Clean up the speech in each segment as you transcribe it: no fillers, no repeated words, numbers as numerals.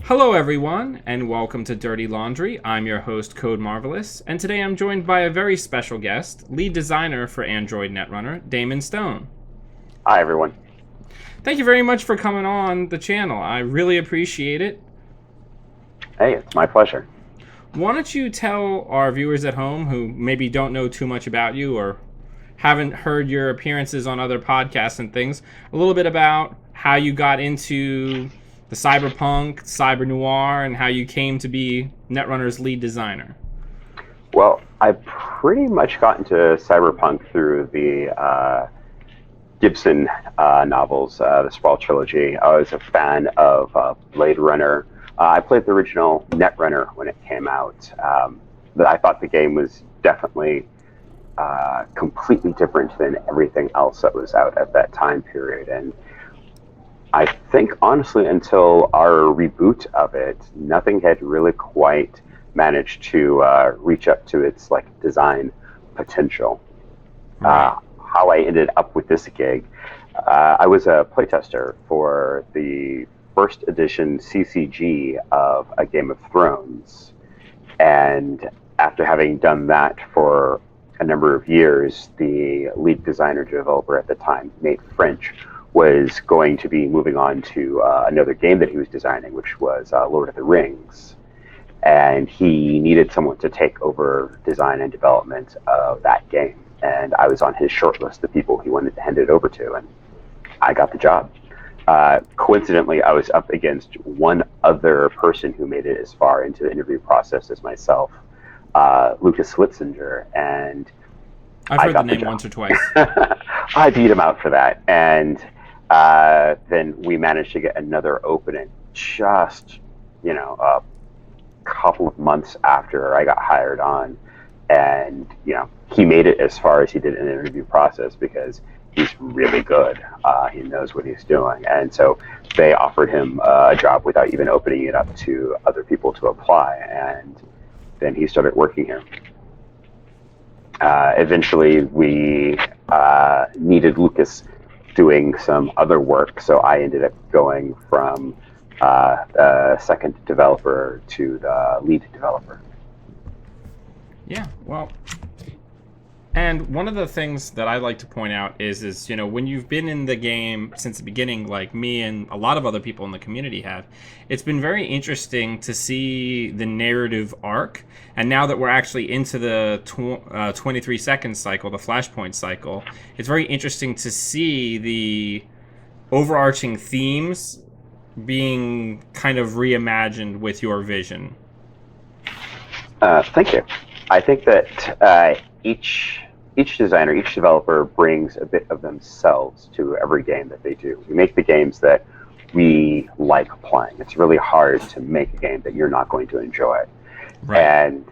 Hello everyone, and welcome to Dirty Laundry. I'm your host, CodeMarvelous, and today I'm joined by a very special guest, lead designer for Android Netrunner, Damon Stone. Hi, everyone. Thank you very much for coming on the channel. I really appreciate it. Hey, it's my pleasure. Why don't you tell our viewers at home who maybe don't know too much about you or haven't heard your appearances on other podcasts and things, a little bit about how you got into the cyberpunk, cyber noir, and how you came to be Netrunner's lead designer. Well, I pretty much got into cyberpunk through the Gibson novels, the Sprawl trilogy. I was a fan of Blade Runner. I played the original Netrunner when it came out, but I thought the game was definitely completely different than everything else that was out at that time period. And I think, honestly, until our reboot of it, nothing had really quite managed to reach up to its design potential. Right. How I ended up with this gig, I was a playtester for the first edition CCG of A Game of Thrones, and after having done that for a number of years, the lead designer developer at the time, Nate French, was going to be moving on to another game that he was designing, which was Lord of the Rings. And he needed someone to take over design and development of that game. And I was on his short list of people he wanted to hand it over to, and I got the job. Coincidentally, I was up against one other person who made it as far into the interview process as myself, Lucas Slitzinger, and I've heard the name once or twice. I beat him out for that, and then we managed to get another opening just, a couple of months after I got hired on, and he made it as far as he did in the interview process because he's really good. He knows what he's doing, and so they offered him a job without even opening it up to other people to apply, and then he started working here. Eventually, we needed Lucas doing some other work, so I ended up going from the second developer to the lead developer. Yeah, well, and one of the things that I like to point out is when you've been in the game since the beginning, like me and a lot of other people in the community have, it's been very interesting to see the narrative arc. And now that we're actually into the 23-second cycle, the Flashpoint cycle, it's very interesting to see the overarching themes being kind of reimagined with your vision. Thank you. I think that each designer, each developer brings a bit of themselves to every game that they do. We make the games that we like playing. It's really hard to make a game that you're not going to enjoy. Right. And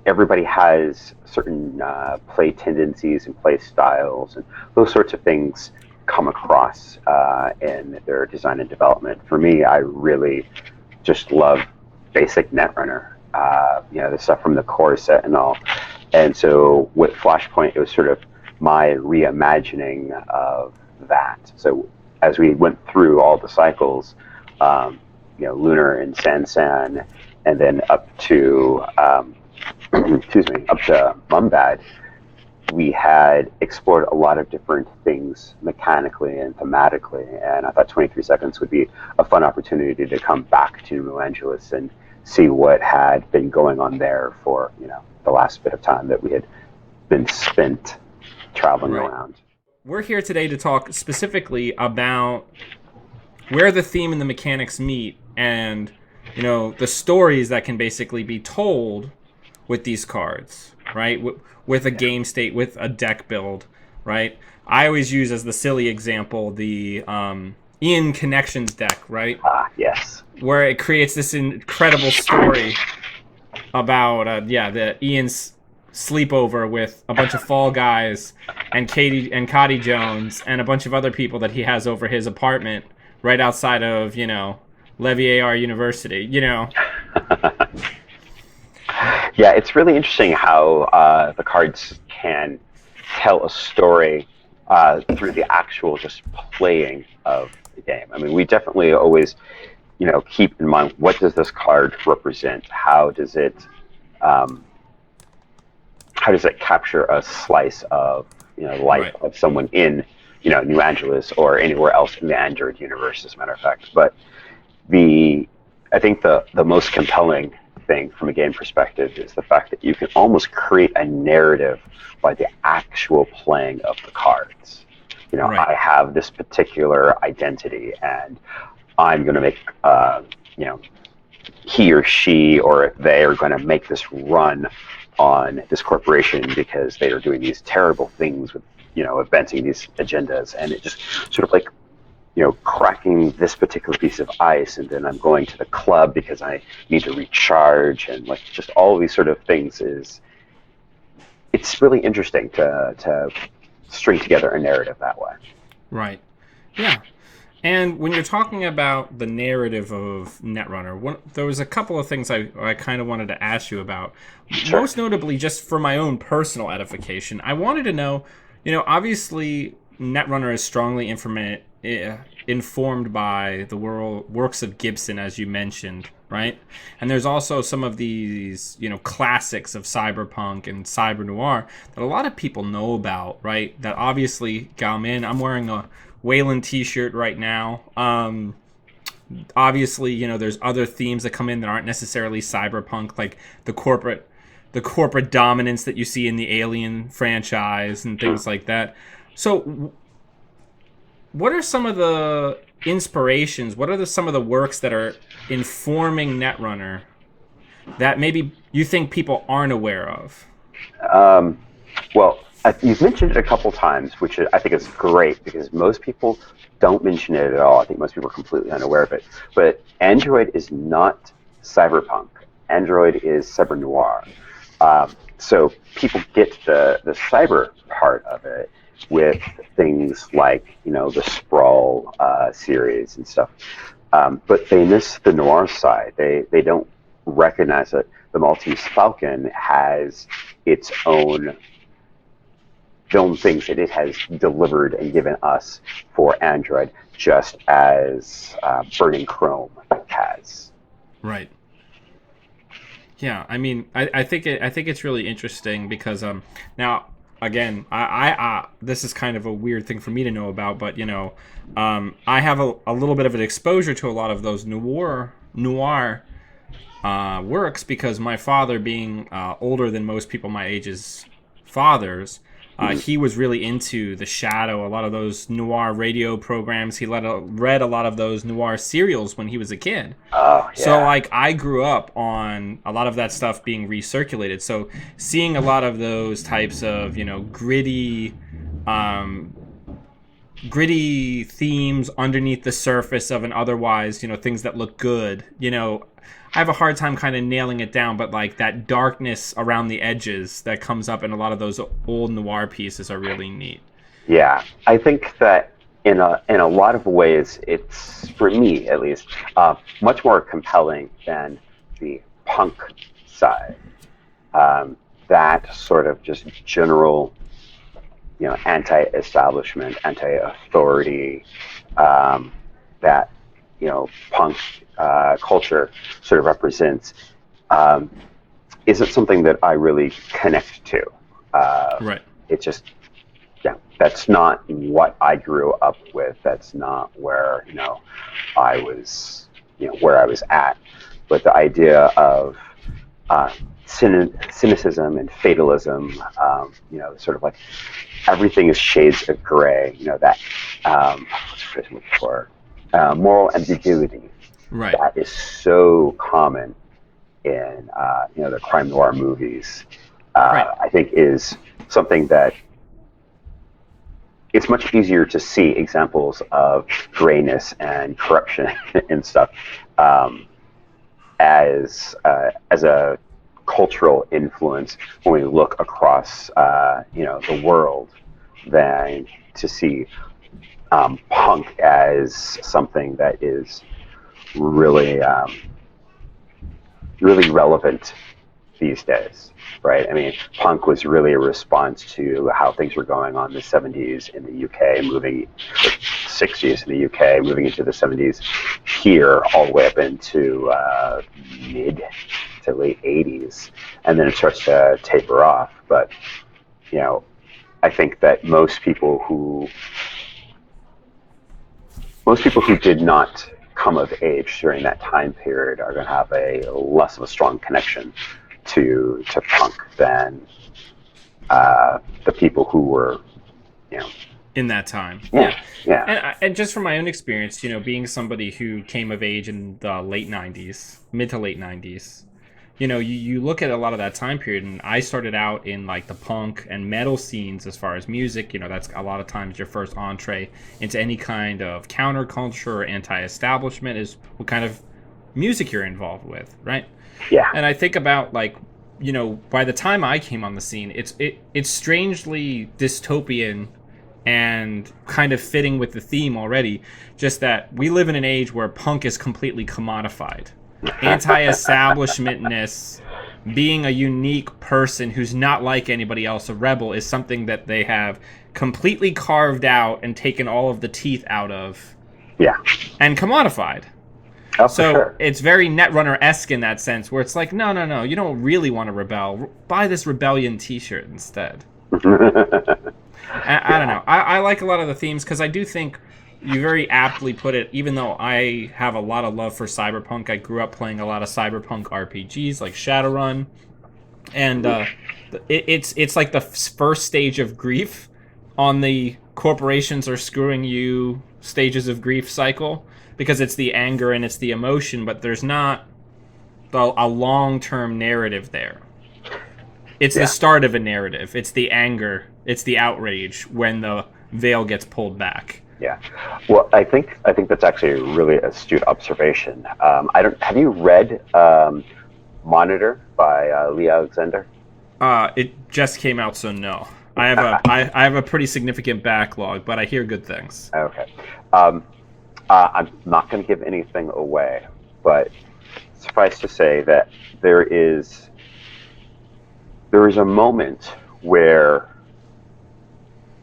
everybody has certain play tendencies and play styles, and those sorts of things come across in their design and development. For me, I really just love basic Netrunner, the stuff from the core set and all. And so with Flashpoint, it was sort of my reimagining of that. So as we went through all the cycles, Lunar and San, and then up to up to Mumbad, we had explored a lot of different things mechanically and thematically, and I thought 23 Seconds would be a fun opportunity to come back to Los Angeles and see what had been going on there for the last bit of time that we had been spent traveling around. We're here today to talk specifically about where the theme and the mechanics meet, and the stories that can basically be told with these cards, right? With a game state, with a deck build, right? I always use as the silly example the Ian Connections deck, right? Yes. Where it creates this incredible story about the Ian's sleepover with a bunch of Fall Guys and Katie and Cotty Jones and a bunch of other people that he has over his apartment right outside of Levier University. Yeah, it's really interesting how the cards can tell a story through the actual just playing of the game. I mean, we definitely always keep in mind, what does this card represent? Um, how does it capture a slice of life Right. of someone in New Angeles or anywhere else in the Android universe, as a matter of fact. But the I think the most compelling thing from a game perspective is the fact that you can almost create a narrative by the actual playing of the cards. Right. I have this particular identity, and I'm going to make he or she or they are going to make this run on this corporation because they are doing these terrible things with advancing these agendas, and it just sort of like cracking this particular piece of ice, and then I'm going to the club because I need to recharge, and like just all these sort of things. It's really interesting to string together a narrative that way. Right. Yeah. And when you're talking about the narrative of Netrunner, there was a couple of things I kind of wanted to ask you about. Sure. Most notably, just for my own personal edification, I wanted to know, obviously Netrunner is strongly informed by the works of Gibson, as you mentioned, right? And there's also some of these, classics of cyberpunk and cyber noir that a lot of people know about, right? That obviously got me in. I'm wearing a Wayland t-shirt right now. Obviously, there's other themes that come in that aren't necessarily cyberpunk, like the corporate dominance that you see in the Alien franchise and things like that. So what are some of the inspirations? What are some of the works that are informing Netrunner that maybe you think people aren't aware of? Well, you've mentioned it a couple times, which I think is great because most people don't mention it at all. I think most people are completely unaware of it. But Android is not cyberpunk. Android is cyber noir. So people get the cyber part of it with things like the Sprawl series and stuff, but they miss the noir side. They don't recognize that the Maltese Falcon has its own film things that it has delivered and given us for Android, just as Burning Chrome has. Right. Yeah, I mean, I think it's really interesting because now again, I this is kind of a weird thing for me to know about, but I have a little bit of an exposure to a lot of those noir works because my father, being older than most people my age's fathers, he was really into The Shadow, a lot of those noir radio programs. He read a lot of those noir serials when he was a kid. Oh, yeah. So, like, I grew up on a lot of that stuff being recirculated. So, seeing a lot of those types of, gritty themes underneath the surface of an otherwise, things that look good, I have a hard time kind of nailing it down, but like that darkness around the edges that comes up in a lot of those old noir pieces are really neat. Yeah, I think that in a lot of ways, it's, for me at least, much more compelling than the punk side. That sort of just general, anti-establishment, anti-authority, that punk culture sort of represents, isn't something that I really connect to. Right. It just, yeah, that's not what I grew up with. That's not where I was, where I was at. But the idea of cynicism and fatalism, sort of like everything is shades of gray. That what's the phrase I'm looking for? Moral ambiguity. Right. That is so common in the crime noir movies. Right. I think is something that it's much easier to see examples of grayness and corruption and stuff as a cultural influence when we look across the world than to see punk as something that is really really relevant these days, right? I mean, punk was really a response to how things were going on in the 70s in the UK, 60s in the UK, moving into the 70s here, all the way up into mid to late 80s, and then it starts to taper off. But I think that most people who did not come of age during that time period are going to have a less of a strong connection to punk than the people who were, in that time. Yeah. And just from my own experience, being somebody who came of age in the late 90s, mid to late 90s, you look at a lot of that time period, and I started out in like the punk and metal scenes as far as music. That's a lot of times your first entree into any kind of counterculture or anti-establishment is what kind of music you're involved with, right? Yeah. And I think about like, by the time I came on the scene, it's strangely dystopian and kind of fitting with the theme already. Just that we live in an age where punk is completely commodified. Anti-establishmentness, being a unique person who's not like anybody else, a rebel, is something that they have completely carved out and taken all of the teeth out of. Yeah. And commodified. Oh, so sure. It's very Netrunner-esque in that sense, where it's like, no, you don't really want to rebel. Buy this rebellion t-shirt instead. I don't know. I like a lot of the themes because I do think you very aptly put it, even though I have a lot of love for cyberpunk. I grew up playing a lot of cyberpunk RPGs like Shadowrun, and it's like the first stage of grief on the corporations are screwing you stages of grief cycle, because it's the anger and it's the emotion, but there's not a long-term narrative there. It's the start of a narrative. It's the anger. It's the outrage when the veil gets pulled back. Yeah, well, I think that's actually a really astute observation. Have you read Monitor by Lee Alexander? It just came out, so no. I have a pretty significant backlog, but I hear good things. Okay, I'm not going to give anything away, but suffice to say that there is a moment where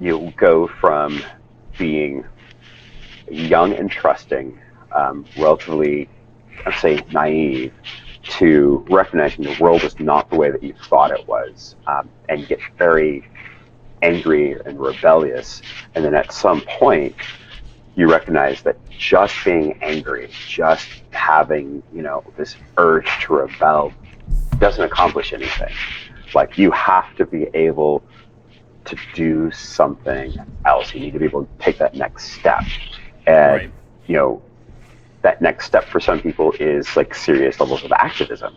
you go from being young and trusting, relatively, I'd say, naive, to recognizing the world is not the way that you thought it was, and get very angry and rebellious. And then at some point, you recognize that just being angry, just having, this urge to rebel doesn't accomplish anything. Like, you have to be able to do something else. You need to be able to take that next step. And, right. That next step for some people is like serious levels of activism.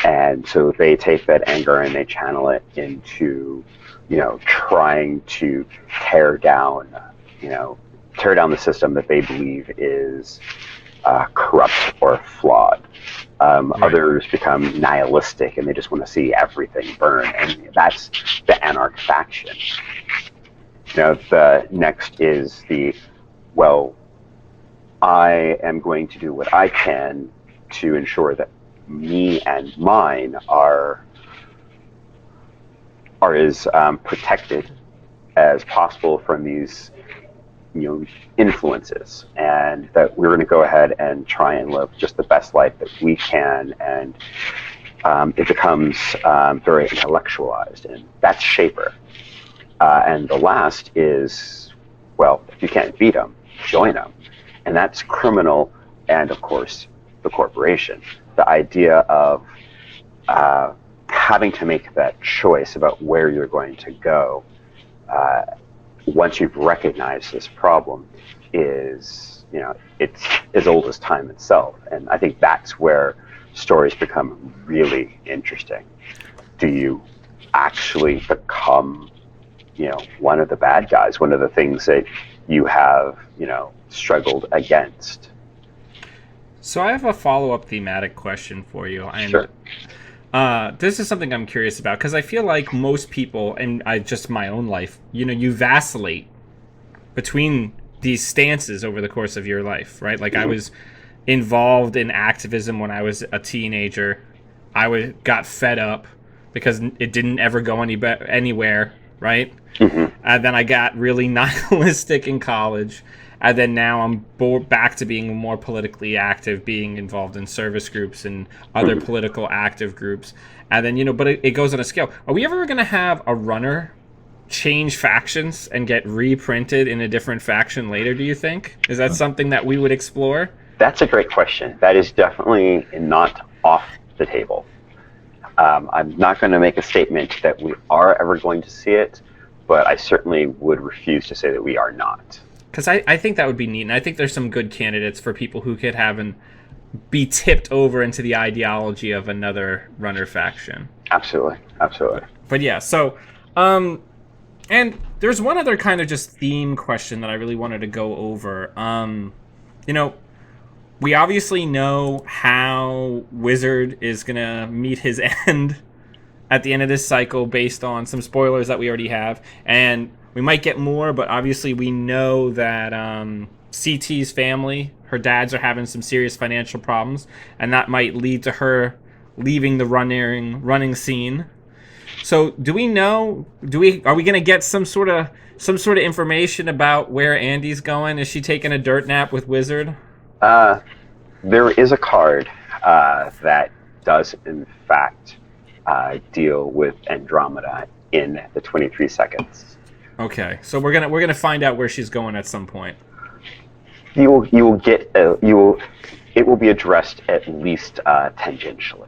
And so they take that anger and they channel it into, trying to tear down the system that they believe is corrupt or flawed. Right. Others become nihilistic and they just want to see everything burn, and that's the anarch faction. The next is I am going to do what I can to ensure that me and mine are as protected as possible from these influences, and that we're going to go ahead and try and live just the best life that we can. And it becomes very intellectualized, and that's Shaper. And the last is, if you can't beat them, join them. And that's Criminal, and of course the corporation. The idea of having to make that choice about where you're going to go once you've recognized this problem is, it's as old as time itself. And I think that's where stories become really interesting. Do you actually become, one of the bad guys, one of the things that you have, struggled against? So I have a follow-up thematic question for you. And sure. This is something I'm curious about, because I feel like most people, and just my own life, you vacillate between these stances over the course of your life, right? Like, I was involved in activism when I was a teenager. I got fed up because it didn't ever go anywhere, right? And then I got really nihilistic in college. and then now I'm back to being more politically active, being involved in service groups and other political active groups. And then, but it goes on a scale. Are we ever going to have a runner change factions and get reprinted in a different faction later, do you think? Is that something that we would explore? That's a great question. That is definitely not off the table. I'm not going to make a statement that we are ever going to see it, but I certainly would refuse to say that we are not. Because I think that would be neat, and I think there's some good candidates for people who could have and be tipped over into the ideology of another runner faction. Absolutely. But yeah, so, and there's one other kind of just theme question that I really wanted to go over. We obviously know how Wizard is going to meet his end at the end of this cycle based on some spoilers that we already have. And we might get more, but obviously we know that CT's family, her dads are having some serious financial problems, and that might lead to her leaving the running scene. So do we know, are we going to get some sort of information about where Andy's going? Is she taking a dirt nap with Wizard? There is a card that does, in fact, deal with Andromeda in the 23 seconds. Okay, so we're gonna find out where she's going at some point. It will be addressed at least tangentially.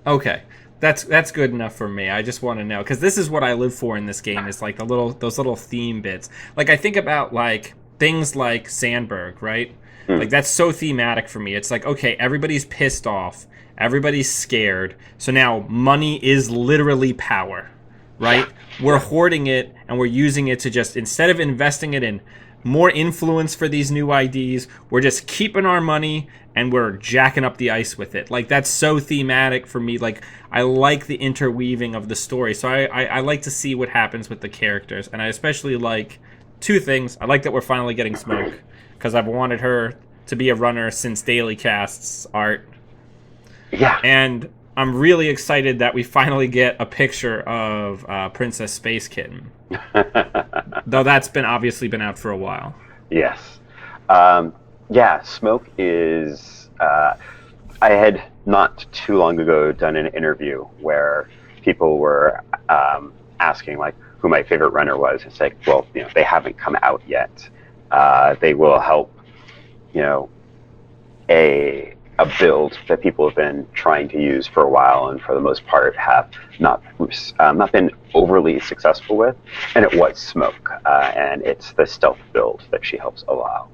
Okay, that's good enough for me. I just want to know, because this is what I live for in this game. Is like those little theme bits. Like I think about like things like Sandberg, right? Like, that's so thematic for me. It's like, okay, everybody's pissed off. Everybody's scared. So now money is literally power, right? Yeah. We're hoarding it, and we're using it to just, instead of investing it in more influence for these new IDs, we're just keeping our money, and we're jacking up the ice with it. Like, that's so thematic for me. Like, I like the interweaving of the story. So I like to see what happens with the characters. And I especially like two things. I like that we're finally getting Smoke, because I've wanted her to be a runner since Daily Cast's art. Yeah. And I'm really excited that we finally get a picture of Princess Space Kitten. Though that's obviously been out for a while. Yes. Yeah, Smoke is... I had not too long ago done an interview where people were asking, like, who my favorite runner was. It's like, well, they haven't come out yet. They will help, a build that people have been trying to use for a while, and for the most part have not been overly successful with. And it was Smoke, and it's the stealth build that she helps allow.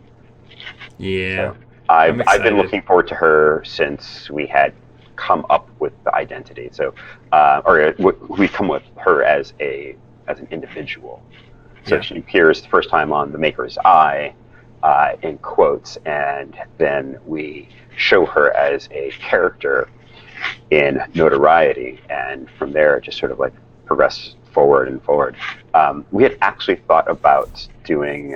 Yeah, so I've been looking forward to her since we had come up with the identity. So, or we come with her as an individual. So she appears the first time on the Maker's Eye, in quotes, and then we show her as a character in Notoriety, and from there just sort of like progress forward and forward. We had actually thought about doing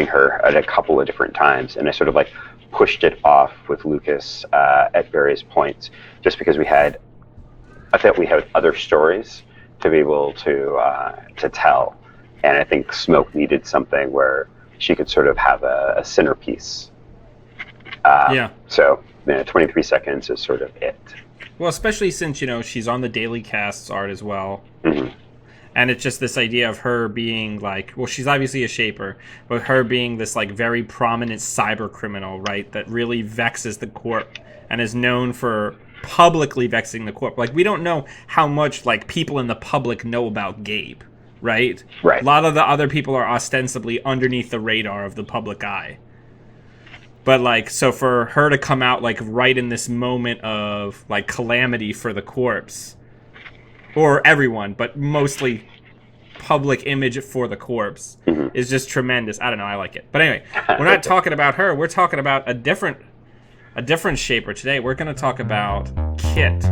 her at a couple of different times, and I sort of like pushed it off with Lucas at various points, just because I thought we had other stories to be able to tell, and I think Smoke needed something where she could sort of have a centerpiece. So 23 seconds is sort of it. Well, especially since she's on the Daily Cast's art as well. Mm-hmm. And it's just this idea of her being like, well, she's obviously a shaper, but her being this like very prominent cyber criminal, right? That really vexes the Corp and is known for publicly vexing the Corp. Like, we don't know how much like people in the public know about Gabe, right? Right. A lot of the other people are ostensibly underneath the radar of the public eye. But like, so for her to come out like right in this moment of like calamity for the corpse, or everyone, but mostly public image for the corpse, is just tremendous. I don't know, I like it. But anyway, we're not talking about her. We're talking about a different shaper today. We're going to talk about Kit.